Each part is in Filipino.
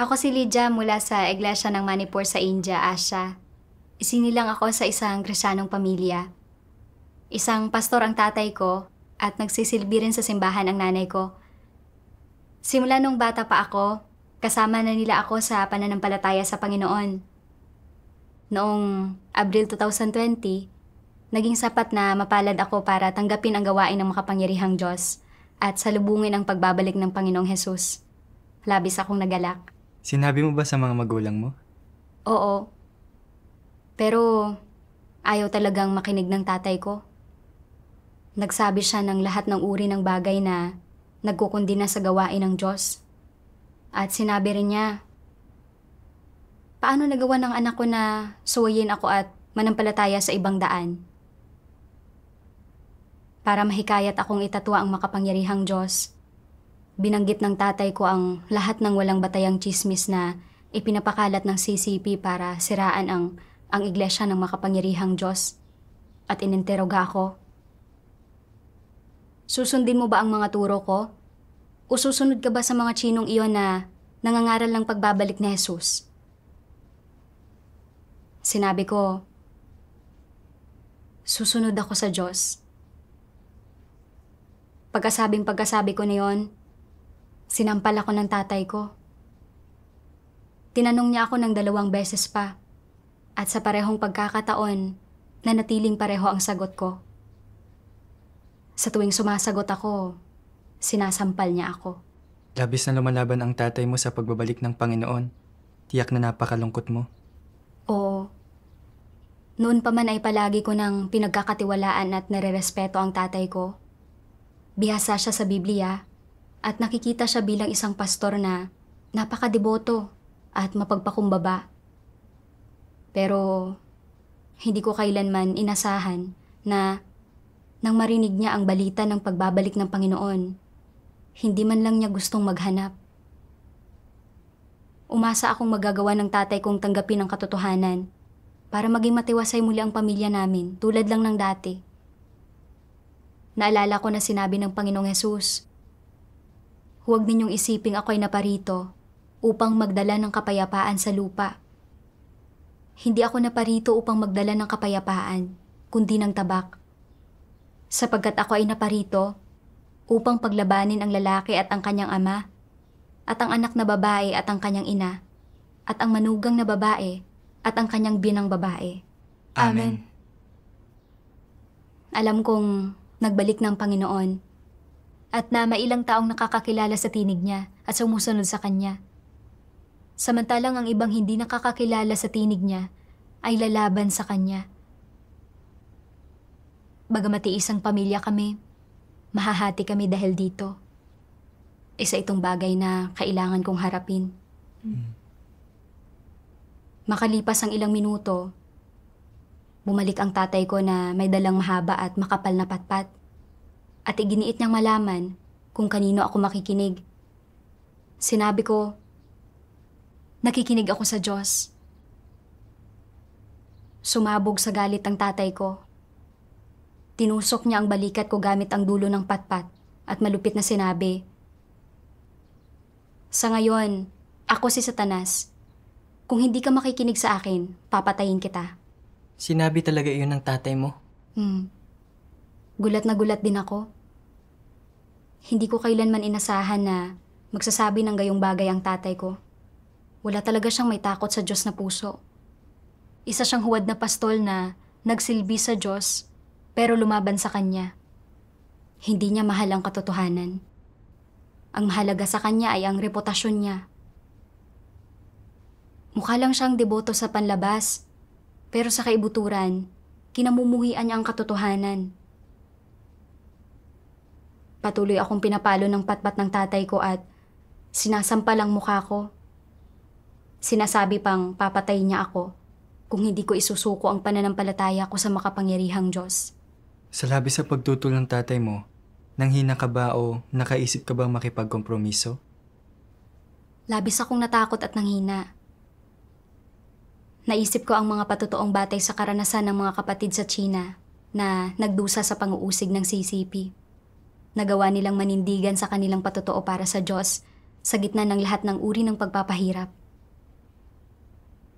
Ako si Lydia mula sa Iglesia ng Manipur sa India, Asia. Isinilang ako sa isang Kristiyanong pamilya. Isang pastor ang tatay ko at nagsisilbi rin sa simbahan ang nanay ko. Simula nung bata pa ako, kasama na nila ako sa pananampalataya sa Panginoon. Noong Abril 2020, naging sapat na mapalad ako para tanggapin ang gawain ng makapangyarihang Diyos at salubungin ang pagbabalik ng Panginoong Hesus. Labis akong nagalak. Sinabi mo ba sa mga magulang mo? Oo. Pero ayaw talagang makinig ng tatay ko. Nagsabi siya ng lahat ng uri ng bagay na nagkukundina sa gawain ng Diyos. At sinabi rin niya, paano nagawa ng anak ko na suwayin ako at manampalataya sa ibang daan? Para mahikayat akong itatwa ang makapangyarihang Diyos, binanggit ng tatay ko ang lahat ng walang batayang tsismis na ipinapakalat ng CCP para siraan ang iglesia ng makapangyarihang Diyos. At ininteroga ako. Susundin mo ba ang mga turo ko? O susunod ka ba sa mga tsinong iyon na nangangaral ng pagbabalik ni Jesus? Sinabi ko, susunod ako sa Diyos. Pagkasabi ko na yon, sinampal ako ng tatay ko. Tinanong niya ako ng 2 beses pa at sa parehong pagkakataon, nanatiling pareho ang sagot ko. Sa tuwing sumasagot ako, sinasampal niya ako. Labis na lumalaban ang tatay mo sa pagbabalik ng Panginoon. Tiyak na napakalungkot mo. Oo. Noon pa man ay palagi ko nang pinagkakatiwalaan at nare-respeto ang tatay ko. Bihasa siya sa Biblia at nakikita siya bilang isang pastor na napakadeboto at mapagpakumbaba. Pero hindi ko kailanman inasahan na nang marinig niya ang balita ng pagbabalik ng Panginoon, hindi man lang niya gustong maghanap. Umasa akong magagawa ng tatay kong tanggapin ang katotohanan para maging matiwasay muli ang pamilya namin tulad lang ng dati. Naalala ko na sinabi ng Panginoong Hesus, huwag ninyong isiping ako'y naparito upang magdala ng kapayapaan sa lupa. Hindi ako naparito upang magdala ng kapayapaan, kundi ng tabak. Sapagkat ako ay naparito upang paglabanin ang lalaki at ang kanyang ama, at ang anak na babae at ang kanyang ina, at ang manugang na babae at ang kanyang binang babae. Amen. Alam kong nagbalik ng Panginoon at na mailang taong nakakakilala sa tinig niya at sumusunod sa kanya. Samantalang ang ibang hindi nakakakilala sa tinig niya ay lalaban sa kanya. Bagamat isang pamilya kami, mahahati kami dahil dito. Isa itong bagay na kailangan kong harapin. Makalipas ang ilang minuto, bumalik ang tatay ko na may dalang mahaba at makapal na patpat. At iginiit niyang malaman kung kanino ako makikinig. Sinabi ko, nakikinig ako sa Diyos. Sumabog sa galit ang tatay ko. Tinusok niya ang balikat ko gamit ang dulo ng patpat at malupit na sinabi, sa ngayon, ako si Satanas. Kung hindi ka makikinig sa akin, papatayin kita. Sinabi talaga iyon ng tatay mo? Gulat na gulat din ako. Hindi ko kailanman inasahan na magsasabi ng gayong bagay ang tatay ko. Wala talaga siyang may takot sa Diyos na puso. Isa siyang huwad na pastol na nagsilbi sa Diyos pero lumaban sa kanya. Hindi niya mahal ang katotohanan. Ang mahalaga sa kanya ay ang reputasyon niya. Mukha lang siyang deboto sa panlabas, pero sa kaibuturan, kinamumuhian niya ang katotohanan. Patuloy akong pinapalo ng patpat ng tatay ko at sinasampal ang mukha ko. Sinasabi pang papatayin niya ako kung hindi ko isusuko ang pananampalataya ko sa makapangyarihang Diyos. Sa labis sa pagtutol ng tatay mo, nanghina ka ba o nakaisip ka bang makipagkompromiso? Labis akong natakot at nanghina. Naisip ko ang mga patotoong batay sa karanasan ng mga kapatid sa China na nagdusa sa pang-uusig ng CCP. Nagawa nilang manindigan sa kanilang patotoo para sa Diyos sa gitna ng lahat ng uri ng pagpapahirap.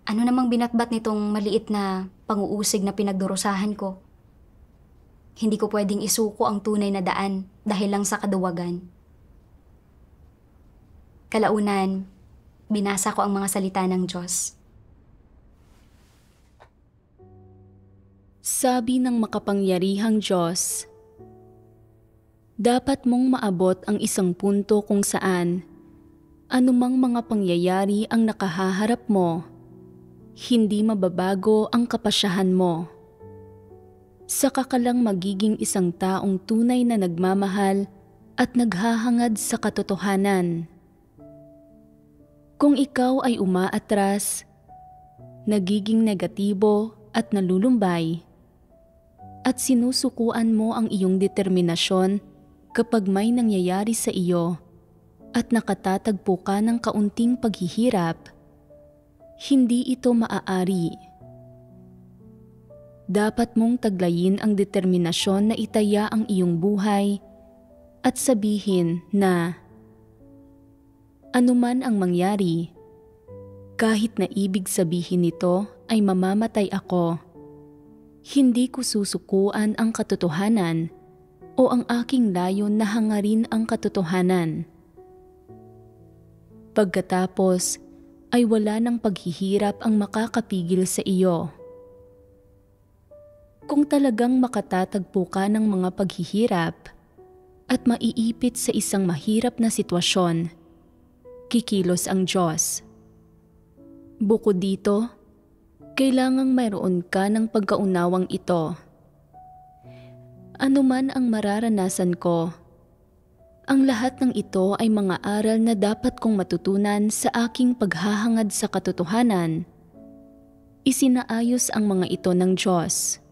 Ano namang binatbat nitong maliit na pang-uusig na pinagdurusahan ko? Hindi ko pwedeng isuko ang tunay na daan dahil lang sa kaduwagan. Kalaunan, binasa ko ang mga salita ng Diyos. Sabi ng makapangyarihang Diyos, dapat mong maabot ang isang punto kung saan anumang mga pangyayari ang nakahaharap mo, hindi mababago ang kapasyahan mo. Saka ka lang magiging isang taong tunay na nagmamahal at naghahangad sa katotohanan. Kung ikaw ay umaatras, nagiging negatibo at nalulumbay, at sinusukuan mo ang iyong determinasyon kapag may nangyayari sa iyo at nakatatagpo ka ng kaunting paghihirap, hindi ito maaari. Dapat mong taglayin ang determinasyon na itaya ang iyong buhay at sabihin na anuman ang mangyari, kahit na ibig sabihin nito ay mamamatay ako, hindi ko susukuan ang katotohanan o ang aking layon na hangarin ang katotohanan. Pagkatapos ay wala ng paghihirap ang makakapigil sa iyo. Kung talagang makatatagpo ka ng mga paghihirap at maiipit sa isang mahirap na sitwasyon, kikilos ang Diyos. Bukod dito, kailangang mayroon ka ng pagkaunawang ito. Ano man ang mararanasan ko, ang lahat ng ito ay mga aral na dapat kong matutunan sa aking paghahangad sa katotohanan. Isinaayos ang mga ito ng Diyos.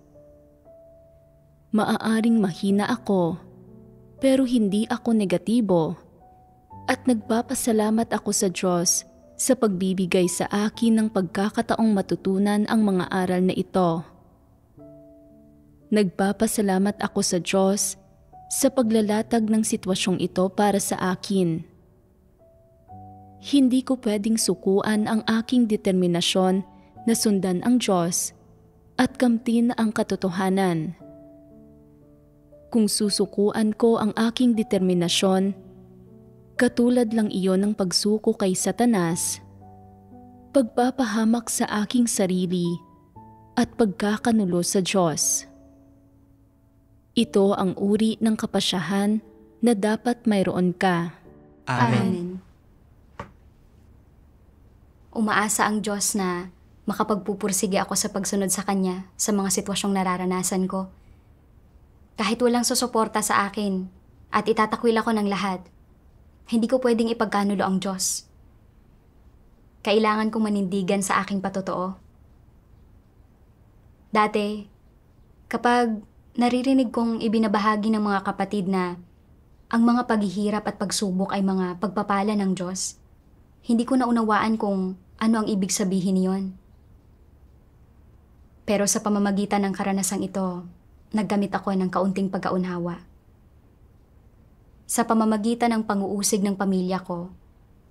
Maaaring mahina ako, pero hindi ako negatibo, at nagpapasalamat ako sa Diyos sa pagbibigay sa akin ng pagkakataong matutunan ang mga aral na ito. Nagpapasalamat ako sa Diyos sa paglalatag ng sitwasyong ito para sa akin. Hindi ko pwedeng sukuan ang aking determinasyon na sundan ang Diyos at kamtin ang katotohanan. Kung susukuan ko ang aking determinasyon, katulad lang iyon ng pagsuko kay Satanas, pagpapahamak sa aking sarili at pagkakanulo sa Diyos. Ito ang uri ng kapasyahan na dapat mayroon ka. Amen. Umaasa ang Diyos na makapagpupursige ako sa pagsunod sa Kanya sa mga sitwasyong nararanasan ko. Kahit walang susuporta sa akin at itatakwil ako ng lahat, hindi ko pwedeng ipagkanulo ang Diyos. Kailangan kong manindigan sa aking patotoo. Dati, kapag naririnig kong ibinabahagi ng mga kapatid na ang mga paghihirap at pagsubok ay mga pagpapala ng Diyos, hindi ko naunawaan kung ano ang ibig sabihin niyon. Pero sa pamamagitan ng karanasang ito, naggamit ako ng kaunting pagkaunawa. Sa pamamagitan ng pang-uusig ng pamilya ko,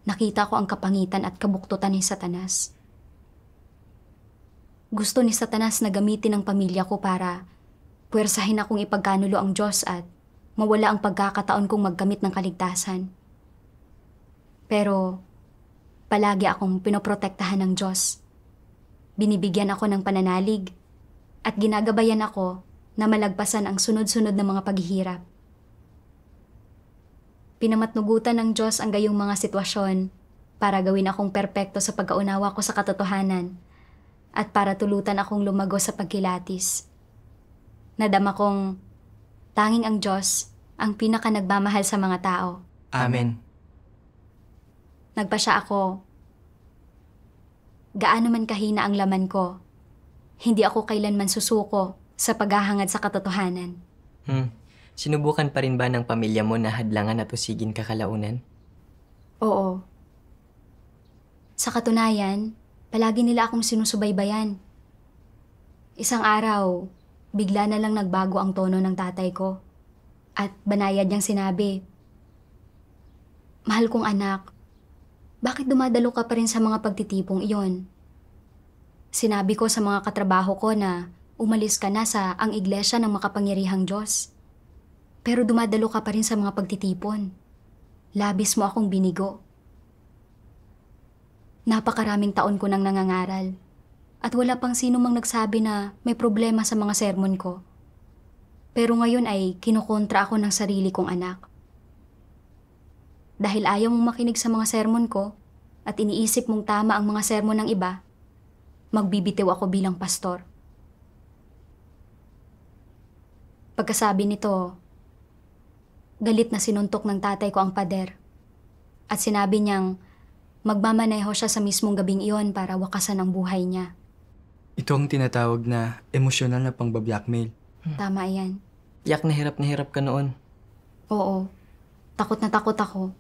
nakita ko ang kapangitan at kabuktutan ni Satanas. Gusto ni Satanas na gamitin ang pamilya ko para puwersahin akong ipagkanulo ang Diyos at mawala ang pagkakataon kong magkamit ng kaligtasan. Pero palagi akong pinoprotektahan ng Diyos. Binibigyan ako ng pananalig at ginagabayan ako na malagpasan ang sunod-sunod na mga paghihirap. Pinamatnugutan ng Diyos ang gayong mga sitwasyon para gawin akong perpekto sa pagkaunawa ko sa katotohanan at para tulutan akong lumago sa pagkilatis. Nadama kong tanging ang Diyos ang pinaka nagmamahal sa mga tao. Amen. Nagpasya ako. Gaano man kahina ang laman ko, hindi ako kailanman susuko sa paghahangad sa katotohanan. Sinubukan pa rin ba ng pamilya mo na hadlangan at usigin ka kalaunan? Oo. Sa katunayan, palagi nila akong sinusubaybayan. Isang araw, bigla na lang nagbago ang tono ng tatay ko at banayad niyang sinabi, "Mahal kong anak, bakit dumadalo ka pa rin sa mga pagtitipong iyon? Sinabi ko sa mga katrabaho ko na umalis ka na sa ang iglesia ng makapangyarihang Diyos. Pero dumadalo ka pa rin sa mga pagtitipon. Labis mo akong binigo. Napakaraming taon ko nang nangangaral. At wala pang sino mang nagsabi na may problema sa mga sermon ko. Pero ngayon ay kinukontra ako ng sarili kong anak. Dahil ayaw mong makinig sa mga sermon ko at iniisip mong tama ang mga sermon ng iba, magbibitiw ako bilang pastor. Pagkasabi nito, galit na sinuntok ng tatay ko ang pader at sinabi niyang magmamaneho siya sa mismong gabing iyon para wakasan ang buhay niya. Ito ang tinatawag na emosyonal na pangbablackmail. Tama yan. Yak na hirap ka noon. Oo, takot na takot ako.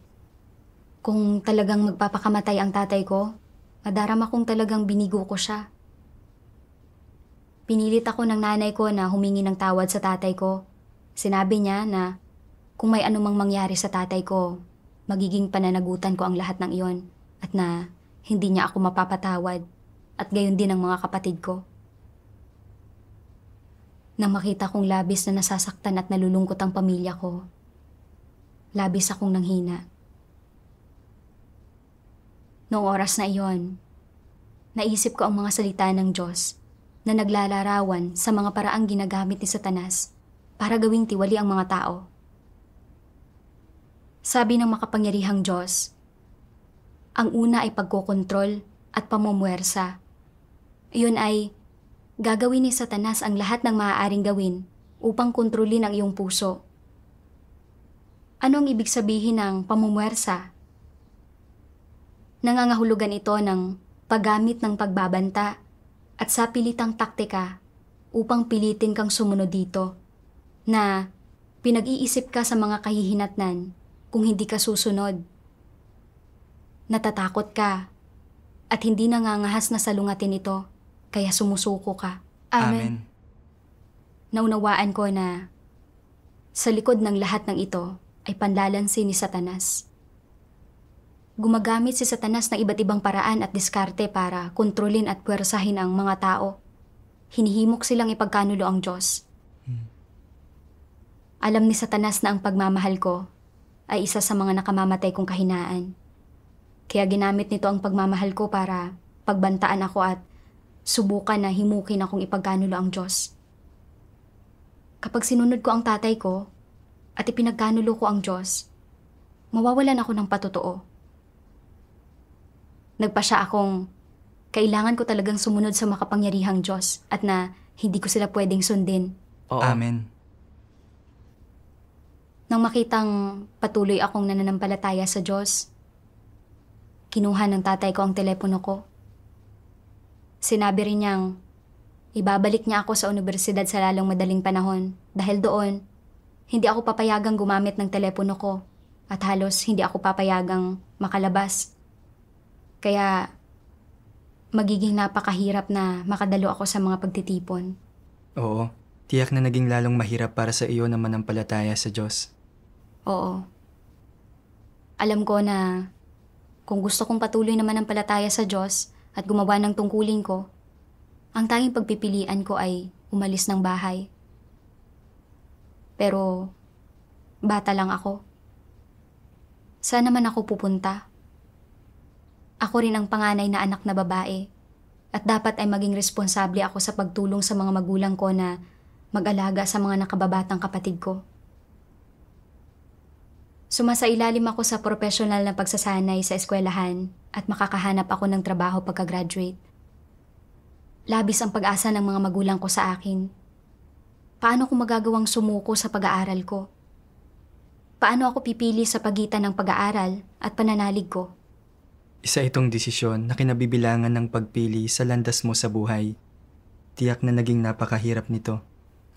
Kung talagang magpapakamatay ang tatay ko, madarama kong talagang binigo ko siya. Pinilit ako ng nanay ko na humingi ng tawad sa tatay ko. Sinabi niya na kung may anumang mangyari sa tatay ko, magiging pananagutan ko ang lahat ng iyon at na hindi niya ako mapapatawad at gayon din ang mga kapatid ko. Nang makita kong labis na nasasaktan at nalulungkot ang pamilya ko, labis akong nanghina. Noong oras na iyon, naisip ko ang mga salita ng Diyos na naglalarawan sa mga paraang ginagamit ni Satanas para gawing tiwali ang mga tao. Sabi ng makapangyarihang Diyos, ang una ay pagkokontrol at pamumuwersa. Iyon ay gagawin ni Satanas ang lahat ng maaaring gawin upang kontrolin ang iyong puso. Ano ang ibig sabihin ng pamumuwersa? Nangangahulugan ito ng paggamit ng pagbabanta at sapilitang taktika upang pilitin kang sumunod dito na pinag-iisip ka sa mga kahihinatnan kung hindi ka susunod. Natatakot ka at hindi nangangahas na salungatin ito kaya sumusuko ka. Amen. Naunawaan ko na sa likod ng lahat ng ito ay panlalansi ni Satanas. Gumagamit si Satanas ng iba't ibang paraan at diskarte para kontrolin at puwersahin ang mga tao. Hinihimok silang ipagkanulo ang Diyos. Alam ni Satanas na ang pagmamahal ko ay isa sa mga nakamamatay kong kahinaan. Kaya ginamit nito ang pagmamahal ko para pagbantaan ako at subukan na himukin akong ipagkanulo ang Diyos. Kapag sinunod ko ang tatay ko at ipinagkanulo ko ang Diyos, mawawalan ako ng patotoo. Nagpasya akong kailangan ko talagang sumunod sa makapangyarihang Diyos at na hindi ko sila pwedeng sundin. Oo. Amen. Nang makitang patuloy akong nananampalataya sa Diyos, kinuha ng tatay ko ang telepono ko. Sinabi rin niyang ibabalik niya ako sa universidad sa lalong madaling panahon dahil doon, hindi ako papayagang gumamit ng telepono ko at halos hindi ako papayagang makalabas. Kaya magiging napakahirap na makadalo ako sa mga pagtitipon. Oo, tiyak na naging lalong mahirap para sa iyo na manampalataya sa Diyos. Oo. Alam ko na kung gusto kong patuloy na manampalataya sa Diyos at gumawa ng tungkulin ko, ang tanging pagpipilian ko ay umalis ng bahay. Pero bata lang ako. Saan naman ako pupunta? Ako rin ang panganay na anak na babae at dapat ay maging responsable ako sa pagtulong sa mga magulang ko na mag-alaga sa mga nakababatang kapatid ko. Sumasailalim ako sa professional na pagsasanay sa eskwelahan at makakahanap ako ng trabaho pagka-graduate. Labis ang pag-asa ng mga magulang ko sa akin. Paano ko magagawang sumuko sa pag-aaral ko? Paano ako pipili sa pagitan ng pag-aaral at pananalig ko? Isa itong desisyon na kinabibilangan ng pagpili sa landas mo sa buhay. Tiyak na naging napakahirap nito.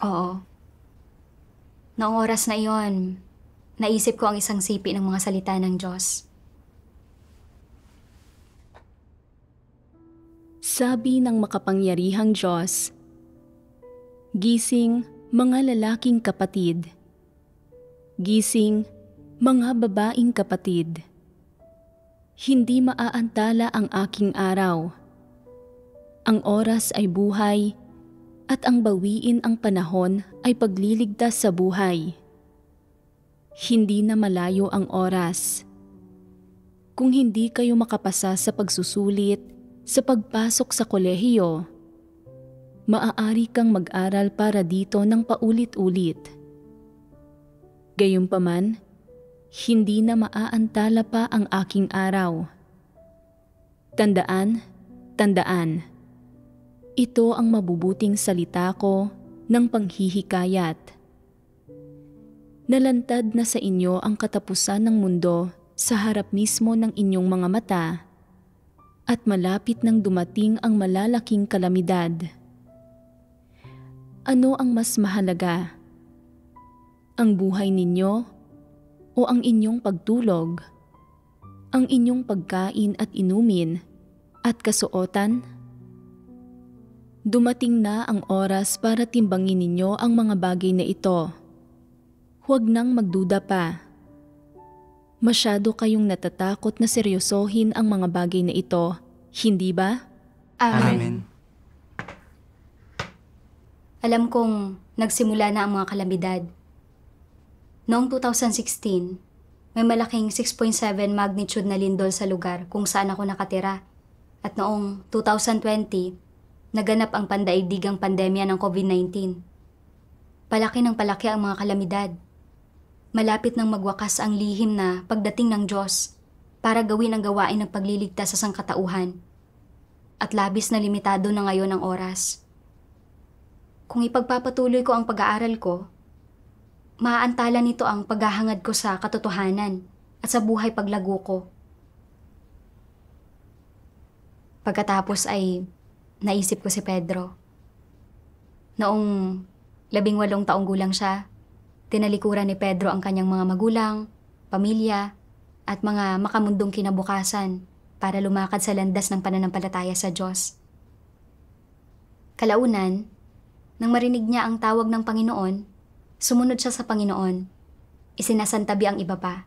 Oo. Noong oras na iyon, naisip ko ang isang sipi ng mga salita ng Diyos. Sabi ng makapangyarihang Diyos, gising mga lalaking kapatid. Gising mga babaing kapatid. Hindi maaantala ang aking araw. Ang oras ay buhay, at ang bawiin ang panahon ay pagliligtas sa buhay. Hindi na malayo ang oras. Kung hindi kayo makapasa sa pagsusulit, sa pagpasok sa kolehiyo, maaari kang mag-aral para dito ng paulit-ulit. Gayunpaman, hindi na maaantala pa ang aking araw. Tandaan, tandaan. Ito ang mabubuting salita ko ng panghihikayat. Nalantad na sa inyo ang katapusan ng mundo sa harap mismo ng inyong mga mata at malapit nang dumating ang malalaking kalamidad. Ano ang mas mahalaga? Ang buhay ninyo o ang inyong pagtulog, ang inyong pagkain at inumin, at kasuotan? Dumating na ang oras para timbangin ninyo ang mga bagay na ito. Huwag nang magduda pa. Masyado kayong natatakot na seryosohin ang mga bagay na ito, hindi ba? Amen. Alam kong nagsimula na ang mga kalamidad. Noong 2016, may malaking 6.7 magnitude na lindol sa lugar kung saan ako nakatira. At noong 2020, naganap ang pandaigdigang pandemya ng COVID-19. Palaki ng palaki ang mga kalamidad. Malapit nang magwakas ang lihim na pagdating ng Diyos para gawin ang gawain ng pagliligtas sa sangkatauhan. At labis na limitado na ngayon ang oras. Kung ipagpapatuloy ko ang pag-aaral ko, maaantala nito ang paghahangad ko sa katotohanan at sa buhay paglago ko. Pagkatapos ay naisip ko si Pedro. Noong 18 taong gulang siya, tinalikuran ni Pedro ang kanyang mga magulang, pamilya, at mga makamundong kinabukasan para lumakad sa landas ng pananampalataya sa Diyos. Kalaunan, nang marinig niya ang tawag ng Panginoon, sumunod siya sa Panginoon, isinasantabi ang iba pa.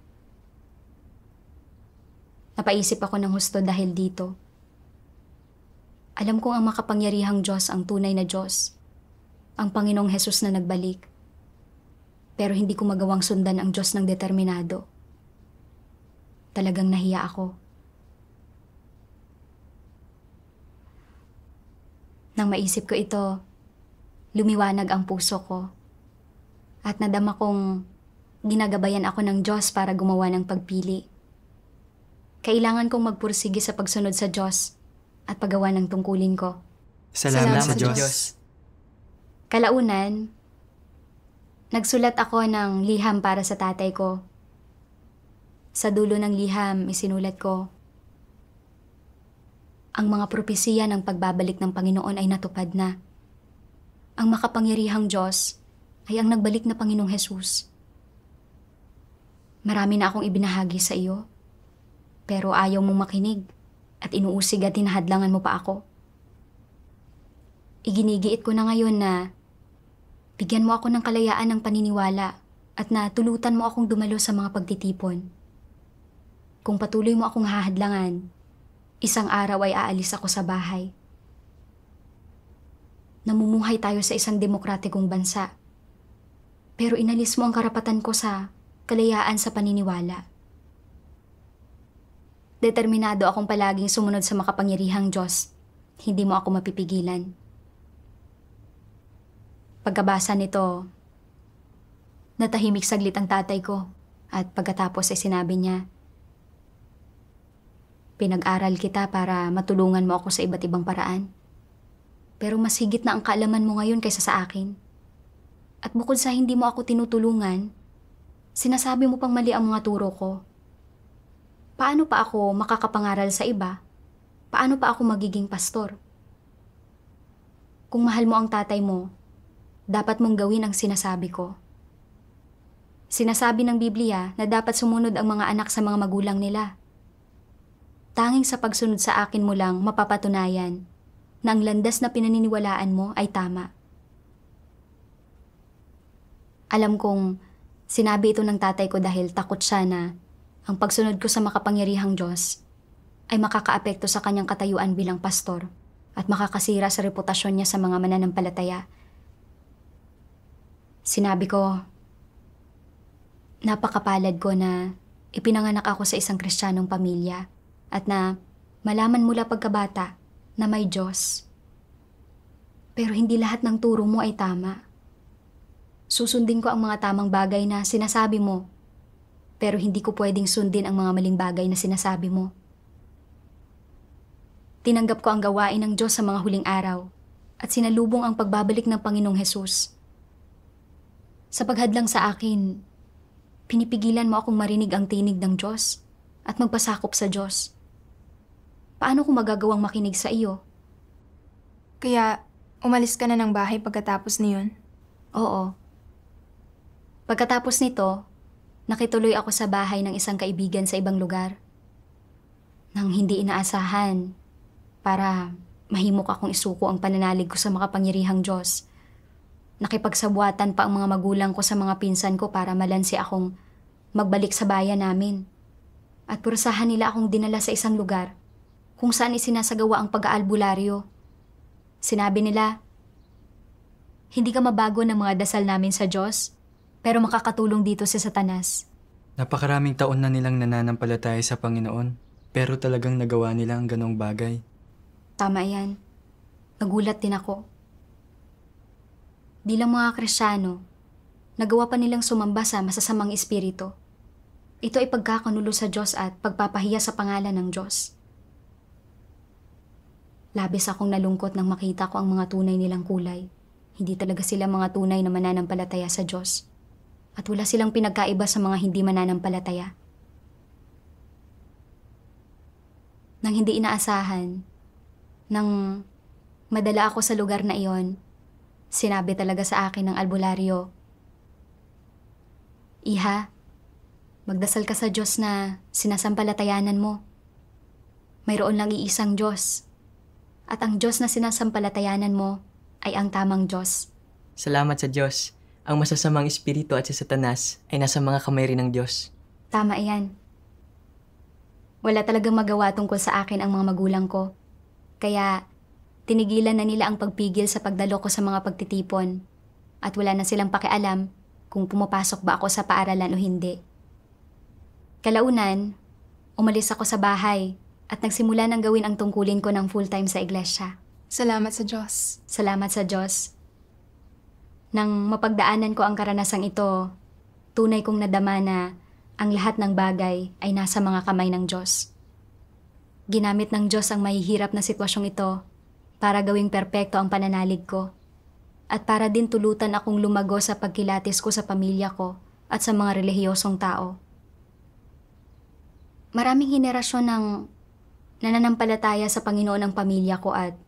Napaisip ako ng husto dahil dito. Alam kong ang makapangyarihang Diyos ang tunay na Diyos, ang Panginoong Hesus na nagbalik. Pero hindi ko magawang sundan ang Diyos ng determinado. Talagang nahiya ako. Nang maisip ko ito, lumiwanag ang puso ko. At nadama kong ginagabayan ako ng Diyos para gumawa ng pagpili. Kailangan kong magpursige sa pagsunod sa Diyos at paggawa ng tungkulin ko. Salamat sa Salamat, Diyos. Kalaunan, nagsulat ako ng liham para sa tatay ko. Sa dulo ng liham, isinulat ko, ang mga propesiya ng pagbabalik ng Panginoon ay natupad na. Ang makapangyarihang Diyos ay ang nagbalik na Panginoong Hesus. Marami na akong ibinahagi sa iyo, pero ayaw mong makinig at inuusig at hinahadlangan mo pa ako. Iginigiit ko na ngayon na bigyan mo ako ng kalayaan ng paniniwala at na tulutan mo akong dumalo sa mga pagtitipon. Kung patuloy mo akong hahadlangan, isang araw ay aalis ako sa bahay. Namumuhay tayo sa isang demokratikong bansa. Pero inalis mo ang karapatan ko sa kalayaan sa paniniwala. Determinado akong palaging sumunod sa makapangyarihang Diyos. Hindi mo ako mapipigilan. Pagkabasa nito, natahimik saglit ang tatay ko at pagkatapos ay sinabi niya, pinag-aral kita para matulungan mo ako sa iba't ibang paraan. Pero mas higit na ang kaalaman mo ngayon kaysa sa akin. At bukod sa hindi mo ako tinutulungan, sinasabi mo pang mali ang mga turo ko. Paano pa ako makakapangaral sa iba? Paano pa ako magiging pastor? Kung mahal mo ang tatay mo, dapat mong gawin ang sinasabi ko. Sinasabi ng Biblia na dapat sumunod ang mga anak sa mga magulang nila. Tanging sa pagsunod sa akin mo lang mapapatunayan na ang landas na pinaniniwalaan mo ay tama. Alam kong sinabi ito ng tatay ko dahil takot siya na ang pagsunod ko sa makapangyarihang Diyos ay makakaapekto sa kanyang katayuan bilang pastor at makakasira sa reputasyon niya sa mga mananampalataya. Sinabi ko, napakapalad ko na ipinanganak ako sa isang Kristiyanong pamilya at na malaman mula pagkabata na may Diyos. Pero hindi lahat ng turo mo ay tama. Susundin ko ang mga tamang bagay na sinasabi mo, pero hindi ko pwedeng sundin ang mga maling bagay na sinasabi mo. Tinanggap ko ang gawain ng Diyos sa mga huling araw at sinalubong ang pagbabalik ng Panginoong Hesus. Sa paghadlang sa akin, pinipigilan mo akong marinig ang tinig ng Diyos at magpasakop sa Diyos. Paano ko magagawang makinig sa iyo? Kaya, umalis ka na ng bahay pagkatapos niyon? Oo. Pagkatapos nito, nakituloy ako sa bahay ng isang kaibigan sa ibang lugar. Nang hindi inaasahan, para mahimok akong isuko ang pananalig ko sa makapangyarihang Diyos. Nakipagsabuatan pa ang mga magulang ko sa mga pinsan ko para malansi akong magbalik sa bayan namin. At purusahan nila akong dinala sa isang lugar kung saan isinasagawa ang pag-aalbularyo. Sinabi nila, hindi ka mabago ng mga dasal namin sa Diyos, pero makakatulong dito si Satanas. Napakaraming taon na nilang nananampalataya sa Panginoon, pero talagang nagawa nila ang ganong bagay. Tama yan. Nagulat din ako. Bilang mga Kristiyano, nagawa pa nilang sumamba sa masasamang espiritu. Ito ay pagkakanulo sa Diyos at pagpapahiya sa pangalan ng Diyos. Labis akong nalungkot nang makita ko ang mga tunay nilang kulay. Hindi talaga sila mga tunay na mananampalataya sa Diyos. At wala silang pinagkaiba sa mga hindi mananampalataya. Nang hindi inaasahan, nang madala ako sa lugar na iyon, sinabi talaga sa akin ng albularyo, Iha, magdasal ka sa Diyos na sinasampalatayanan mo. Mayroon lang iisang Diyos. At ang Diyos na sinasampalatayanan mo ay ang tamang Diyos. Salamat sa Diyos. Ang masasamang espiritu at si Satanas ay nasa mga kamay rin ng Diyos. Tama yan. Wala talagang magawa tungkol sa akin ang mga magulang ko. Kaya tinigilan na nila ang pagpigil sa pagdalo ko sa mga pagtitipon at wala na silang pakialam kung pumapasok ba ako sa paaralan o hindi. Kalaunan, umalis ako sa bahay at nagsimula ng gawin ang tungkulin ko ng full-time sa iglesia. Salamat sa Diyos. Salamat sa Diyos. Nang mapagdaanan ko ang karanasang ito, tunay kong nadama na ang lahat ng bagay ay nasa mga kamay ng Diyos. Ginamit ng Diyos ang mahihirap na sitwasyong ito para gawing perpekto ang pananalig ko at para din tulutan akong lumago sa pagkilatis ko sa pamilya ko at sa mga relihiyosong tao. Maraming henerasyon ng nananampalataya sa Panginoon ang pamilya ko at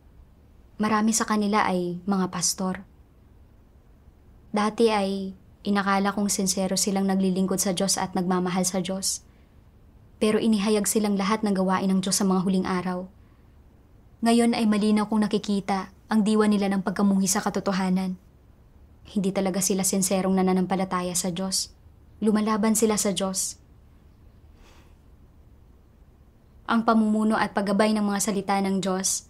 marami sa kanila ay mga pastor. Dati ay inakala kong sincero silang naglilingkod sa Diyos at nagmamahal sa Diyos. Pero inihayag silang lahat ng gawain ng Diyos sa mga huling araw. Ngayon ay malinaw kong nakikita ang diwa nila ng pagkamuhi sa katotohanan. Hindi talaga sila sinserong nananampalataya sa Diyos. Lumalaban sila sa Diyos. Ang pamumuno at paggabay ng mga salita ng Diyos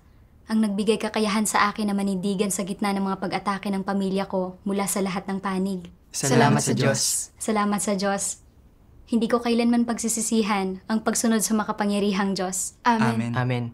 ang nagbigay kakayahan sa akin na manindigan sa gitna ng mga pag-atake ng pamilya ko mula sa lahat ng panig. Salamat sa Diyos. Salamat sa Diyos. Hindi ko kailanman pagsisisihan ang pagsunod sa makapangyarihang Diyos. Amen. Amen. Amen.